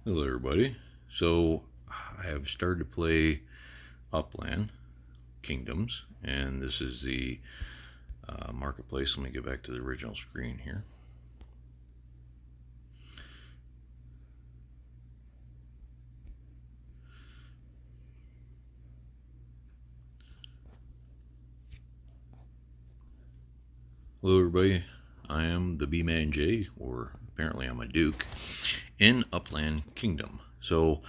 Hello everybody. So I have started to play Upland Kingdoms, and this is the marketplace. Let me get back to the original screen here. Hello everybody. I am the B-Man J, or apparently I'm a Duke, in Upland Kingdom. So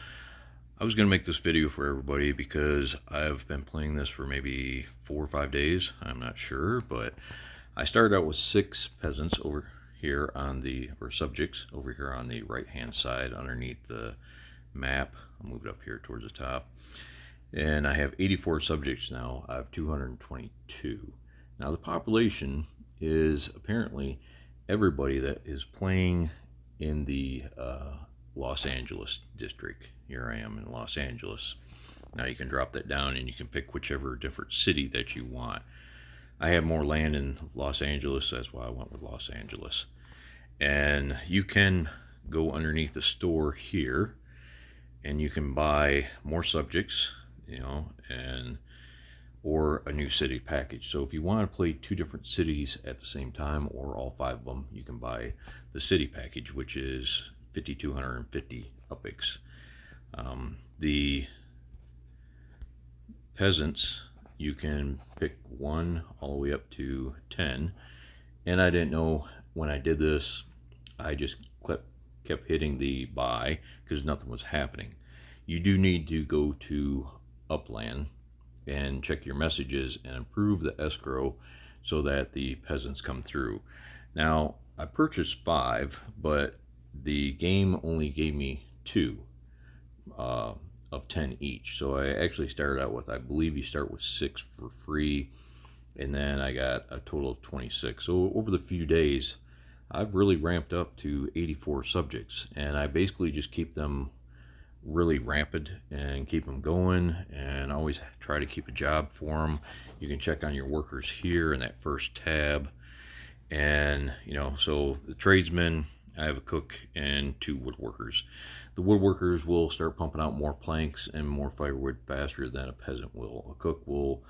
I was going to make this video for everybody because I've been playing this for maybe 4 or 5 days. I'm not sure, but I started out with 6 peasants over here on the, or subjects over here on the right hand side underneath the map. I'll move it up here towards the top. And I have 84 subjects now. I have 222. Now the population is apparently everybody that is playing in the Los Angeles district. Here I am in Los Angeles. Now you can drop that down and you can pick whichever different city that you want. I have more land in Los Angeles, that's why I went with Los Angeles. And you can go underneath the store here and you can buy more subjects, and or a new city package. So if you want to play 2 different cities at the same time, or all 5 of them, you can buy the city package, which is 5,250 UPIX. The peasants, you can pick 1 all the way up to 10. And I didn't know when I did this, I just kept hitting the buy because nothing was happening. You do need to go to Upland and check your messages and approve the escrow so that the peasants come through. Now, I purchased 5, but the game only gave me 2 of 10 each. So I actually started out with, I believe you start with 6 for free, and then I got a total of 26. So over the few days, I've really ramped up to 84 subjects, and I basically just keep them really rampant and keep them going, and always try to keep a job for them. You can check on your workers here in that first tab. And so the tradesmen, I have a cook and 2 woodworkers. The woodworkers will start pumping out more planks and more firewood faster than a peasant will. A cook will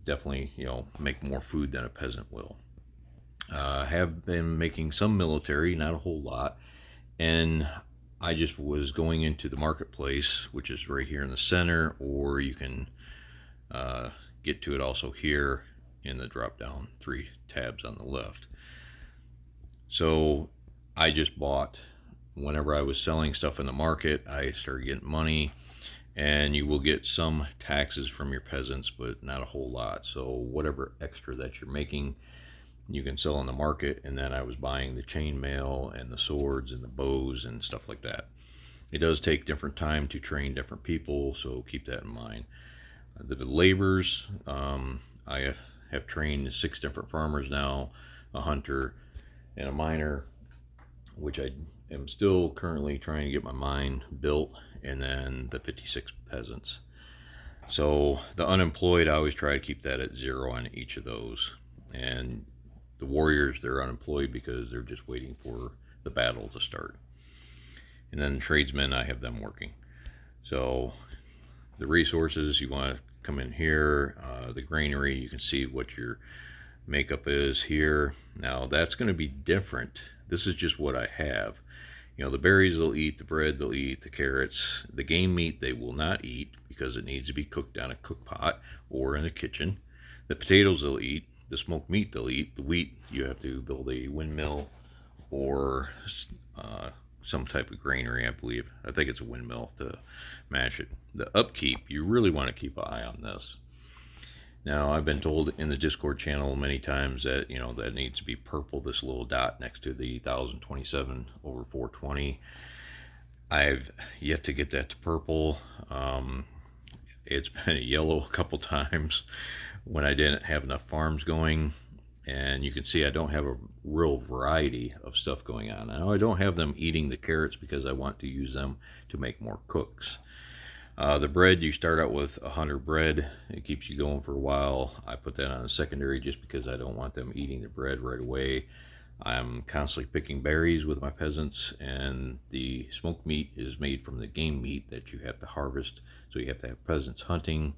definitely make more food than a peasant will. Have been making some military, not a whole lot, and I just was going into the marketplace, which is right here in the center, or you can get to it also here in the drop down 3 tabs on the left. So I just bought, whenever I was selling stuff in the market, I started getting money, and you will get some taxes from your peasants, but not a whole lot. So whatever extra that you're making, you can sell on the market. And then I was buying the chainmail and the swords and the bows and stuff like that. It does take different time to train different people, so keep that in mind. The laborers, I have trained 6 different farmers now, a hunter and a miner, which I am still currently trying to get my mine built, and then the 56 peasants. So the unemployed, I always try to keep that at 0 on each of those. And the warriors, they're unemployed because they're just waiting for the battle to start. And then the tradesmen, I have them working. So the resources, you want to come in here. The granary, you can see what your makeup is here. Now that's going to be different. This is just what I have. The berries they'll eat, the bread they'll eat, the carrots. The game meat they will not eat because it needs to be cooked down a cook pot or in a kitchen. The potatoes they'll eat. The smoked meat they'll eat. The wheat, you have to build a windmill or some type of granary, I believe. I think it's a windmill to match it. The upkeep, you really want to keep an eye on this. Now, I've been told in the Discord channel many times that, that needs to be purple, this little dot next to the 1027 over 420. I've yet to get that to purple. It's been a yellow a couple times when I didn't have enough farms going. And you can see I don't have a real variety of stuff going on. Now, I don't have them eating the carrots because I want to use them to make more cooks. The bread, you start out with 100 bread. It keeps you going for a while. I put that on a secondary just because I don't want them eating the bread right away. I'm constantly picking berries with my peasants, and the smoked meat is made from the game meat that you have to harvest. So you have to have peasants hunting.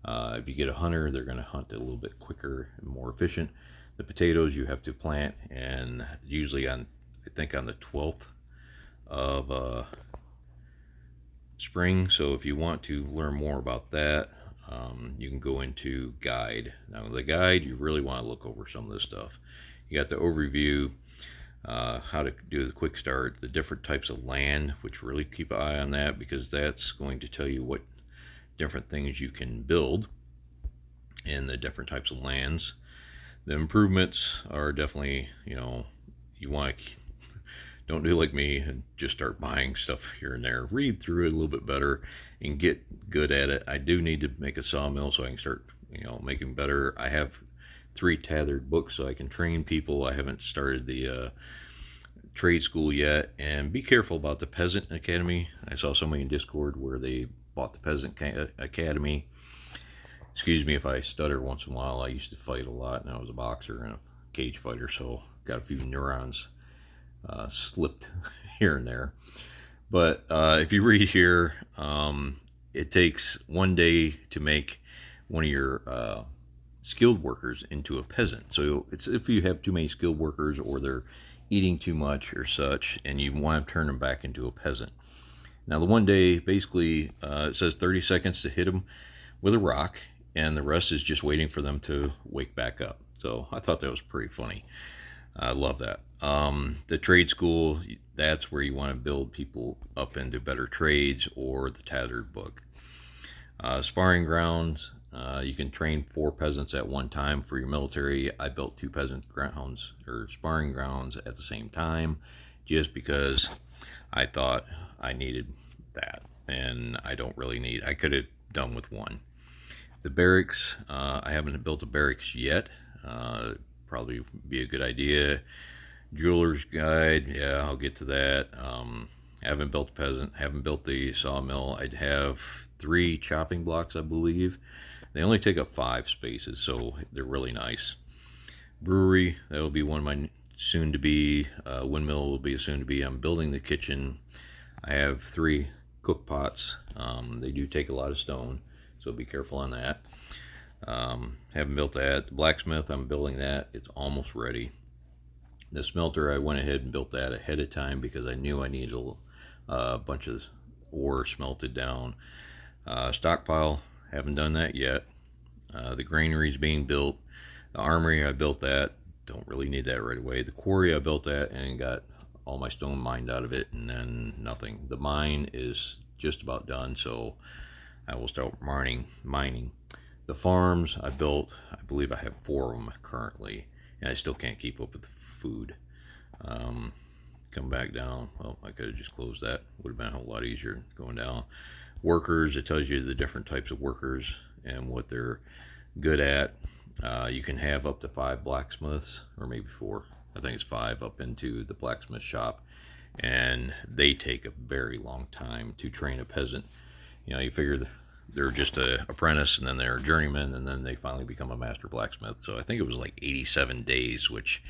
If you get a hunter, they're going to hunt a little bit quicker and more efficient. The potatoes you have to plant, and usually I think on the 12th of spring. So if you want to learn more about that, you can go into guide. Now the guide, you really want to look over some of this stuff. You got the overview, how to do the quick start, the different types of land, which really keep an eye on that, because that's going to tell you what different things you can build in the different types of lands. The improvements are definitely, you want to don't do like me and just start buying stuff here and there. Read through it a little bit better and get good at it. I do need to make a sawmill so I can start, making better. I have 3 tethered books so I can train people. I haven't started the trade school yet. And be careful about the Peasant Academy. I saw somebody in Discord where they bought the Peasant Academy. Excuse me if I stutter once in a while. I used to fight a lot, and I was a boxer and a cage fighter, so got a few neurons slipped here and there. But if you read here, it takes 1 day to make one of your skilled workers into a peasant. So it's if you have too many skilled workers or they're eating too much or such, and you want to turn them back into a peasant. Now the 1 day, basically, it says 30 seconds to hit them with a rock, and the rest is just waiting for them to wake back up. So I thought that was pretty funny. I love that. The trade school, that's where you want to build people up into better trades, or the tattered book. Sparring grounds, you can train 4 peasants at one time for your military. I built 2 peasant grounds or sparring grounds at the same time just because I thought I needed that, and I don't really need, I could have done with 1. The barracks, I haven't built a barracks yet. Probably be a good idea. Jeweler's guide, yeah, I'll get to that. Haven't built a peasant, haven't built the sawmill. I'd have 3 chopping blocks, I believe. They only take up 5 spaces, so they're really nice. Brewery, that will be one of my soon to be. Windmill will be a soon to be. I'm building the kitchen. I have 3 cook pots. They do take a lot of stone, so be careful on that. Haven't built that. The blacksmith, I'm building that. It's almost ready. The smelter, I went ahead and built that ahead of time because I knew I needed a bunch of ore smelted down. Stockpile, haven't done that yet. The granary is being built. The armory, I built that. Don't really need that right away. The quarry, I built that and got all my stone mined out of it, and then nothing. The mine is just about done, so I will start mining. The farms I built, I believe I have 4 of them currently, and I still can't keep up with the food. Come back down. Well, I could have just closed that. Would have been a whole lot easier going down. Workers, it tells you the different types of workers and what they're good at. You can have up to 5 blacksmiths, or maybe 4. I think it's 5 up into the blacksmith shop, and they take a very long time to train a peasant. You figure they're just an apprentice, and then they're a journeyman, and then they finally become a master blacksmith. So I think it was like 87 days, which,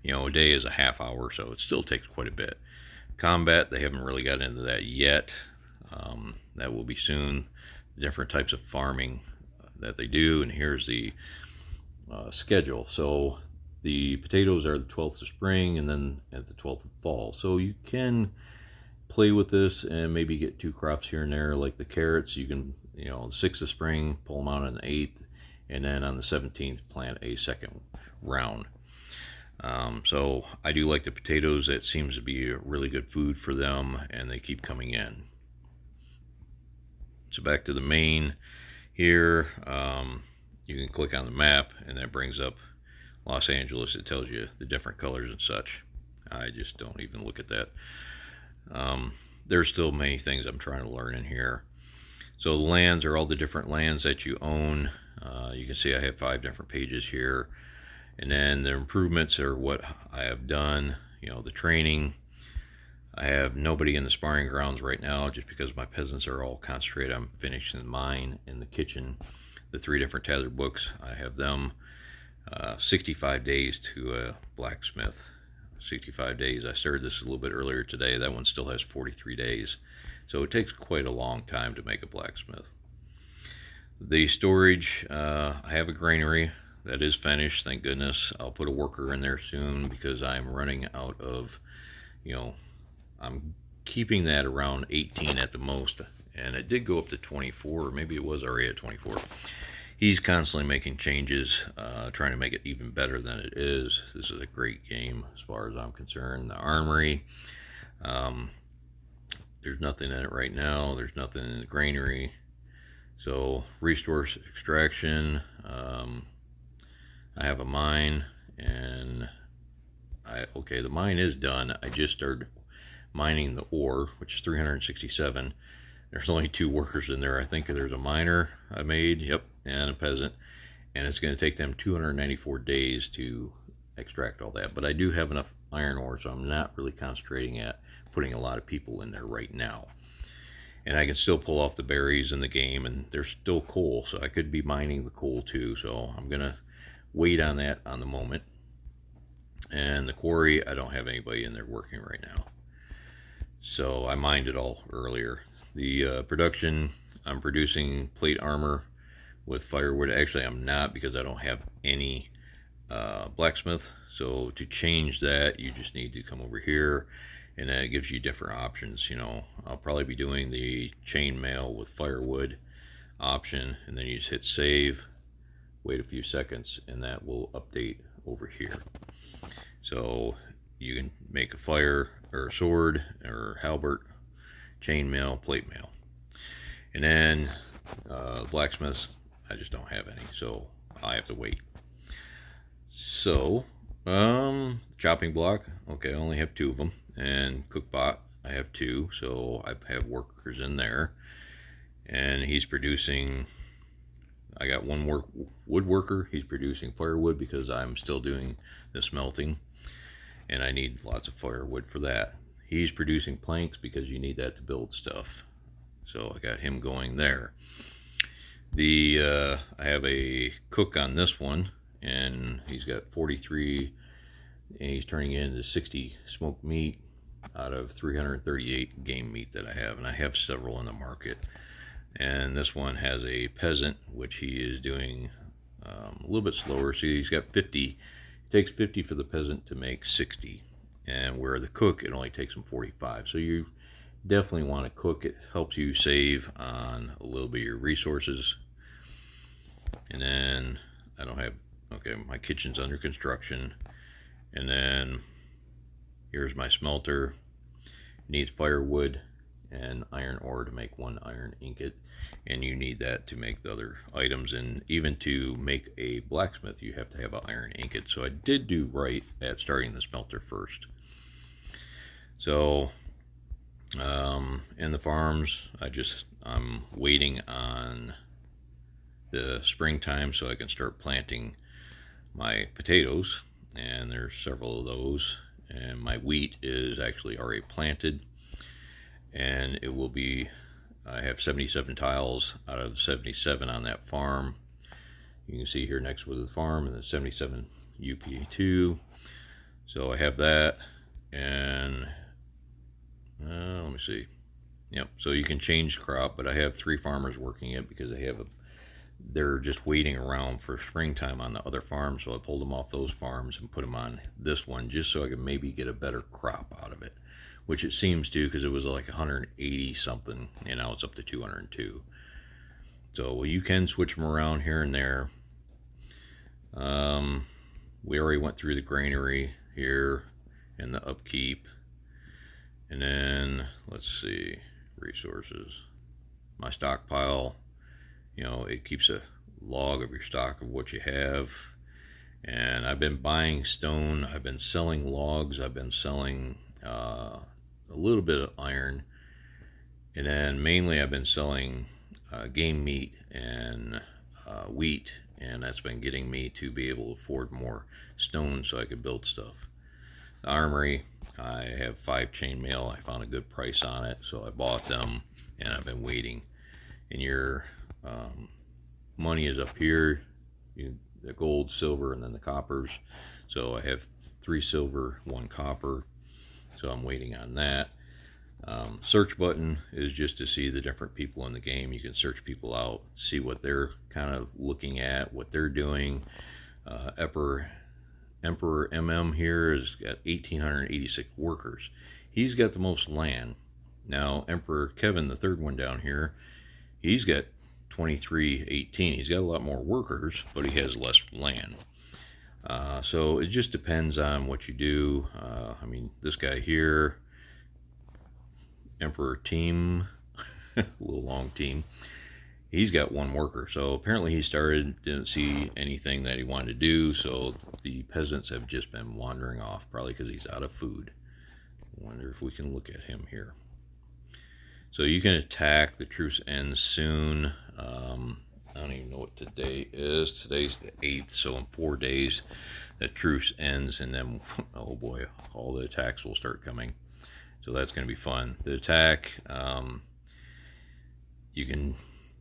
a day is a half hour, so it still takes quite a bit. Combat, they haven't really got into that yet. That will be soon. Different types of farming that they do, and here's the schedule. So the potatoes are the 12th of spring, and then at the 12th of fall. So you can play with this and maybe get 2 crops here and there. Like the carrots, you can, the 6th of spring, pull them out on the 8th, and then on the 17th plant a second round. So I do like the potatoes. It seems to be a really good food for them, and they keep coming in. So back to the main here, you can click on the map, and that brings up Los Angeles. It tells you the different colors and such. I just don't even look at that. There's still many things I'm trying to learn in here. So the lands are all the different lands that you own. You can see I have 5 different pages here. And then the improvements are what I have done. The training. I have nobody in the sparring grounds right now just because my peasants are all concentrated. I'm finishing the mine and the kitchen. The 3 different tethered books, I have them 65 days to a blacksmith. 65 days. I started this a little bit earlier today. That one still has 43 days. So it takes quite a long time to make a blacksmith. The storage, I have a granary that is finished, thank goodness. I'll put a worker in there soon because I'm running out of, you know, I'm keeping that around 18 at the most. And it did go up to 24, or maybe it was already at 24. He's constantly making changes, trying to make it even better than it is. This is a great game as far as I'm concerned. The armory, there's nothing in it right now. There's nothing in the granary. So resource extraction, I have a mine, and the mine is done. I just started mining the ore, which is 367. There's only 2 workers in there. I think there's a miner I made, yep, and a peasant, and it's going to take them 294 days to extract all that. But I do have enough iron ore, so I'm not really concentrating at putting a lot of people in there right now. And I can still pull off the berries in the game, and there's still coal, so I could be mining the coal too. So I'm gonna wait on that on the moment. And the quarry, I don't have anybody in there working right now, so I mined it all earlier. The production, I'm producing plate armor with firewood. Actually, I'm not, because I don't have any blacksmith. So to change that, you just need to come over here, and it gives you different options. You know, I'll probably be doing the chainmail with firewood option, and then you just hit save, wait a few seconds, and that will update over here. So you can make a fire or a sword or halberd, chainmail, plate mail. And then blacksmiths, I just don't have any, so I have to wait. So chopping block, okay, I only have 2 of them. And cookpot, I have 2, so I have workers in there. And he's producing, I got 1 woodworker. He's producing firewood because I'm still doing the smelting, and I need lots of firewood for that. He's producing planks because you need that to build stuff. So I got him going there. I have a cook on this one, and he's got 43, and he's turning it into 60 smoked meat out of 338 game meat that I have, and I have several in the market. And this one has a peasant, which he is doing a little bit slower. See, he's got 50. It takes 50 for the peasant to make 60, and where the cook, it only takes him 45. So you definitely want to cook. It helps you save on a little bit of your resources. And then I don't have, okay, my kitchen's under construction. And then here's my smelter. It needs firewood and iron ore to make 1 iron ingot, and you need that to make the other items. And even to make a blacksmith, you have to have an iron ingot. So I did do right at starting the smelter first. So in the farms, I'm waiting on the springtime so I can start planting my potatoes, and there's several of those. And my wheat is actually already planted, and it will be, I have 77 tiles out of 77 on that farm. You can see here next to the farm, and the 77 UP2. So I have that, and let me see. Yep, so you can change crop, but I have 3 farmers working it because they're just waiting around for springtime on the other farm. So I pulled them off those farms and put them on this one just so I could maybe get a better crop out of it, which it seems to, because it was like 180 something, and now it's up to 202. So you can switch them around here and there. We already went through the granary here and the upkeep. And then let's see, resources. My stockpile, you know, it keeps a log of your stock of what you have. And I've been buying stone, I've been selling logs, I've been selling a little bit of iron, and then mainly I've been selling game meat and wheat, and that's been getting me to be able to afford more stone so I could build stuff. The armory, I have 5 chainmail. I found a good price on it, so I bought them, and I've been waiting. And your money is up here. You the gold, silver, and then the coppers. So I have 3 silver, 1 copper. So I'm waiting on that. Search button is just to see the different people in the game. You can search people out, see what they're kind of looking at, what they're doing. Emperor MM here has got 1,886 workers. He's got the most land. Now Emperor Kevin, the third one down here, he's got 2318. He's got a lot more workers, but he has less land. So it just depends on what you do. I mean, this guy here, Emperor Team, a little long team, he's got 1 worker. So apparently he didn't see anything that he wanted to do, so the peasants have just been wandering off, probably because he's out of food. I wonder if we can look at him here. So you can attack. The truce ends soon. I don't even know what today is. Today's the 8th, so in 4 days the truce ends, and then, oh boy, all the attacks will start coming. So that's going to be fun. The attack, you can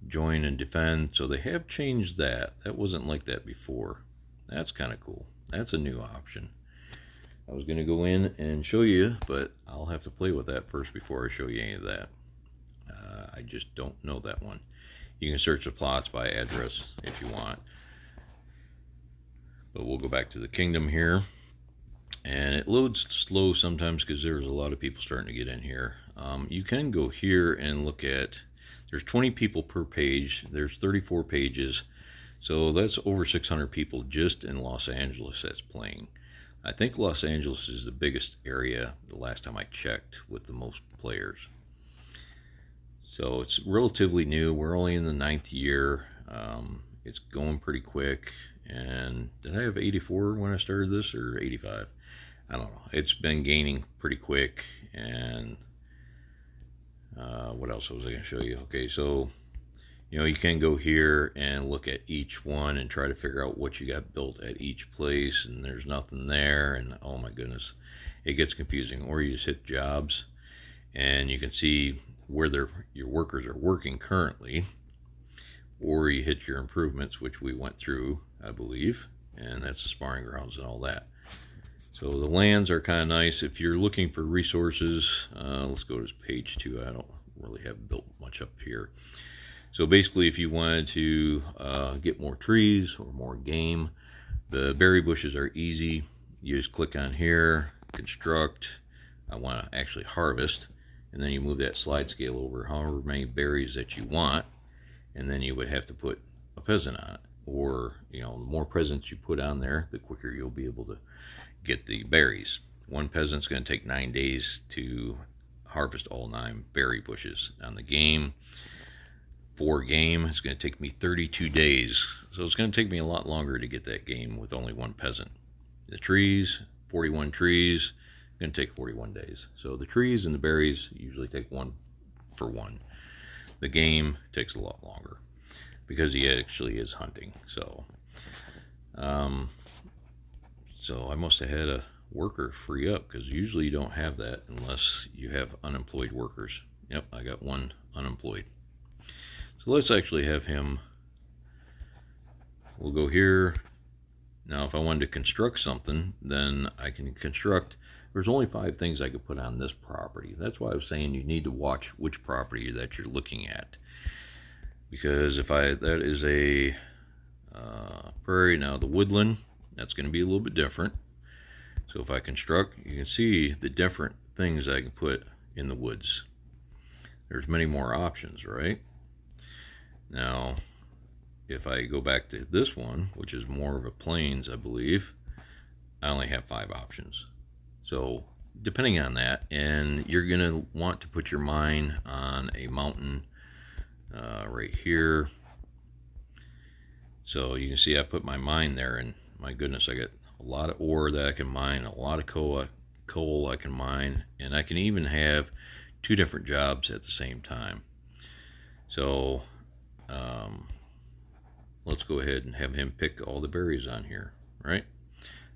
join and defend. So they have changed that. That wasn't like that before. That's kind of cool. That's a new option. I was going to go in and show you, but I'll have to play with that first before I show you any of that. I just don't know that one. You can search the plots by address if you want. But we'll go back to the kingdom here. And it loads slow sometimes because there's a lot of people starting to get in here. You can go here and look at, there's 20 people per page. There's 34 pages. So that's over 600 people just in Los Angeles that's playing. I think Los Angeles is the biggest area the last time I checked with the most players. So it's relatively new. We're only in the 9th year. It's going pretty quick. And did I have 84 when I started this, or 85? I don't know. It's been gaining pretty quick. And what else was I going to show you? Okay, so you can go here and look at each one and try to figure out what you got built at each place, and there's nothing there, and oh my goodness, it gets confusing. Or you just hit jobs and you can see where your workers are working currently, or you hit your improvements, which we went through, I believe, and that's the sparring grounds and all that. So the lands are kind of nice. If you're looking for resources, let's go to page 2. I don't really have built much up here. So basically, if you wanted to get more trees or more game, the berry bushes are easy. You just click on here, construct. I want to actually harvest, and then you move that slide scale over however many berries that you want, and then you would have to put a peasant on it. Or, the more peasants you put on there, the quicker you'll be able to get the berries. One peasant's going to take 9 days to harvest all 9 berry bushes. On the game, 4 game, it's going to take me 32 days. So it's going to take me a lot longer to get that game with only 1 peasant. The trees, 41 trees, going to take 41 days. So the trees and the berries usually take 1 for 1. The game takes a lot longer because he actually is hunting. So I must have had a worker free up, because usually you don't have that unless you have unemployed workers. Yep, I got 1 unemployed. So let's actually have him. We'll go here. Now if I wanted to construct something, then I can construct. There's only 5 things I could put on this property. That's why I was saying you need to watch which property that you're looking at. Because that is a prairie. Now the woodland, that's going to be a little bit different. So if I construct, you can see the different things I can put in the woods. There's many more options, right? Now, if I go back to this one, which is more of a plains, I believe, I only have 5 options. So depending on that, and you're going to want to put your mine on a mountain right here. So you can see I put my mine there, and my goodness, I got a lot of ore that I can mine, a lot of coal I can mine, and I can even have 2 different jobs at the same time. So let's go ahead and have him pick all the berries on here, right?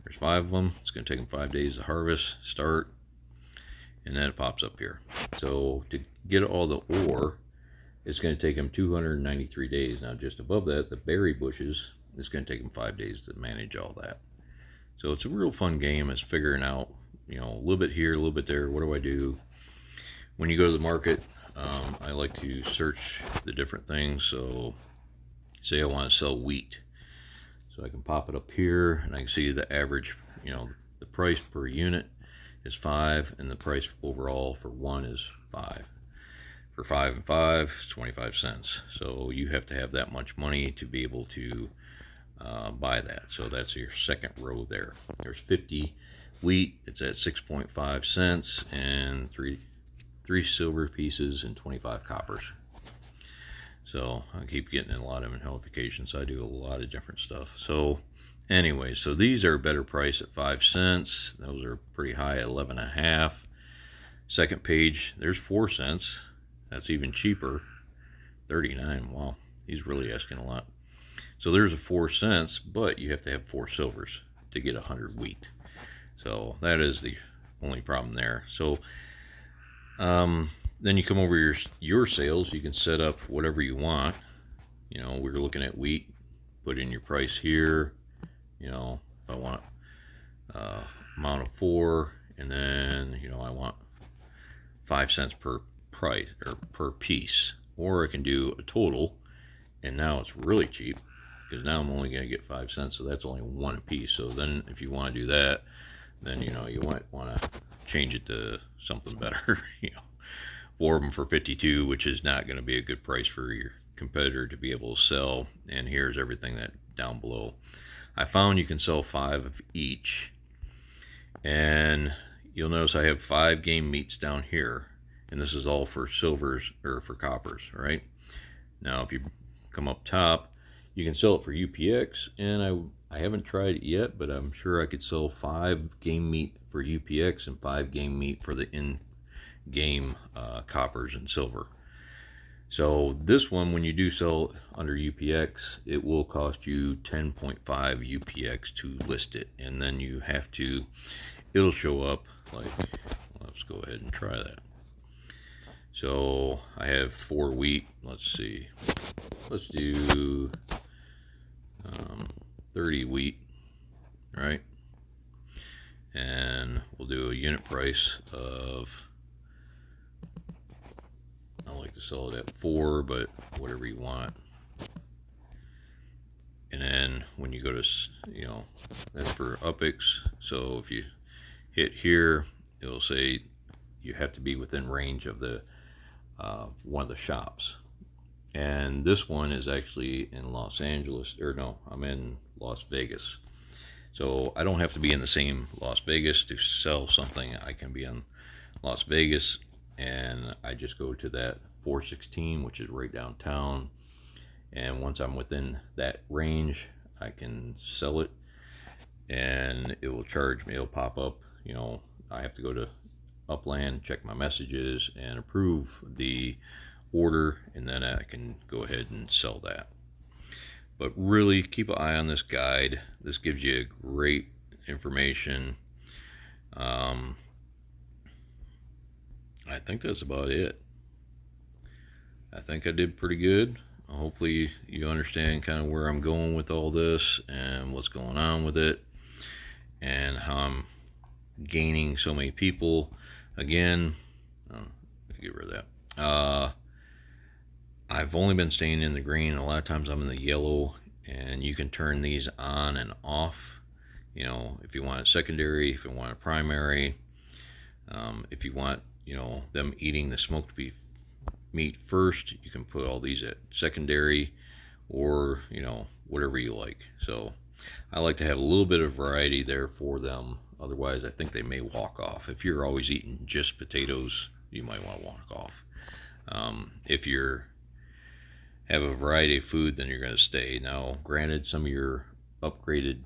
There's 5 of them. It's going to take him 5 days to harvest, start, and then it pops up here. So to get all the ore, it's going to take him 293 days. Now just above that, the berry bushes, it's going to take them 5 days to manage all that. So it's a real fun game. It's figuring out, a little bit here, a little bit there. What do I do? When you go to the market, I like to search the different things. So say I want to sell wheat. So I can pop it up here and I can see the average, the price per unit is 5 and the price overall for one is 5. For 5 and 5, it's 25 cents. So you have to have that much money to be able to buy that. So that's your second row there. There's 50 wheat. It's at 6.5 cents and three silver pieces and 25 coppers. So I keep getting a lot of notifications. I do a lot of different stuff. So anyway, so these are a better price at 5 cents. Those are pretty high at 11.5. Second page, there's 4 cents. That's even cheaper. 39. Wow, he's really asking a lot. So there's a 4 cents, but you have to have 4 silvers to get 100 wheat. So that is the only problem there. So then you come over your sales. You can set up whatever you want. We're looking at wheat. Put in your price here. If I want amount of 4, and then I want 5 cents per price or per piece, or I can do a total, and now it's really cheap because now I'm only going to get 5 cents, so that's only 1 a piece. So then if you want to do that, then you might want to change it to something better. 4 of them for 52, which is not going to be a good price for your competitor to be able to sell. And here's everything that down below. I found you can sell 5 of each, and you'll notice I have 5 game meats down here, and this is all for silvers or for coppers, right? Now if you come up top, you can sell it for UPX, and I haven't tried it yet, but I'm sure I could sell 5 game meat for UPX and 5 game meat for the in-game coppers and silver. So this one, when you do sell under UPX, it will cost you 10.5 UPX to list it, and then you have to, it'll show up like, let's go ahead and try that. So I have 4 wheat. Let's see, let's do 30 wheat, right? And we'll do a unit price of, I like to sell it at 4, but whatever you want. And then when you go to, that's for UPX. So if you hit here, it'll say you have to be within range of the one of the shops. And this one is actually in Los Angeles, or no, I'm in Las Vegas. So I don't have to be in the same Las Vegas to sell something. I can be in Las Vegas, and I just go to that 416, which is right downtown. And once I'm within that range, I can sell it, and it will charge me. It'll pop up. I have to go to Upland, check my messages, and approve the order, and then I can go ahead and sell that. But really keep an eye on this guide. This gives you great information. I think that's about it. I think I did pretty good. Hopefully you understand kind of where I'm going with all this and what's going on with it, and how I'm gaining so many people. Again, get rid of that. I've only been staying in the green. A lot of times I'm in the yellow, and you can turn these on and off. If you want a secondary, if you want a primary, if you want, them eating the smoked beef meat first, you can put all these at secondary, or whatever you like. So I like to have a little bit of variety there for them. Otherwise, I think they may walk off. If you're always eating just potatoes, you might want to walk off. If you have a variety of food, then you're going to stay. Now, granted, some of your upgraded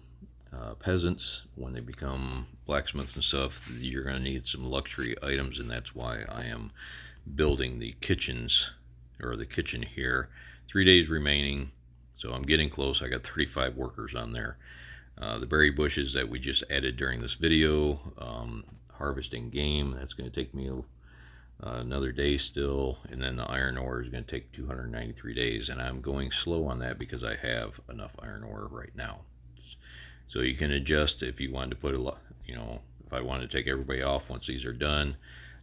peasants, when they become blacksmiths and stuff, you're going to need some luxury items, and that's why I am building the kitchens, or the kitchen here. 3 days remaining, so I'm getting close. I got 35 workers on there. The berry bushes that we just added during this video, harvesting game, that's going to take me another day still, and then the iron ore is going to take 293 days, and I'm going slow on that because I have enough iron ore right now. So you can adjust if you wanted to put a lot, if I wanted to take everybody off once these are done,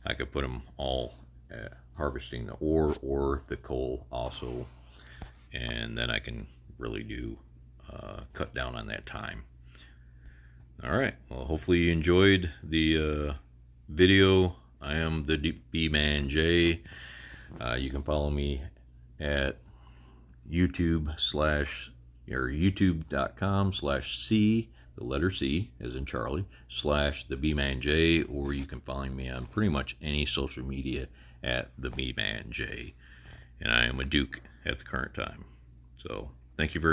I could put them all harvesting the ore or the coal also, and then I can really do cut down on that time. All right, well, hopefully you enjoyed the video. I am the B-Man J. You can follow me at youtube.com/C, the letter C as in Charlie, /the B-Man J, or you can follow me on pretty much any social media at the B-Man J. And I am a Duke at the current time. So thank you very much.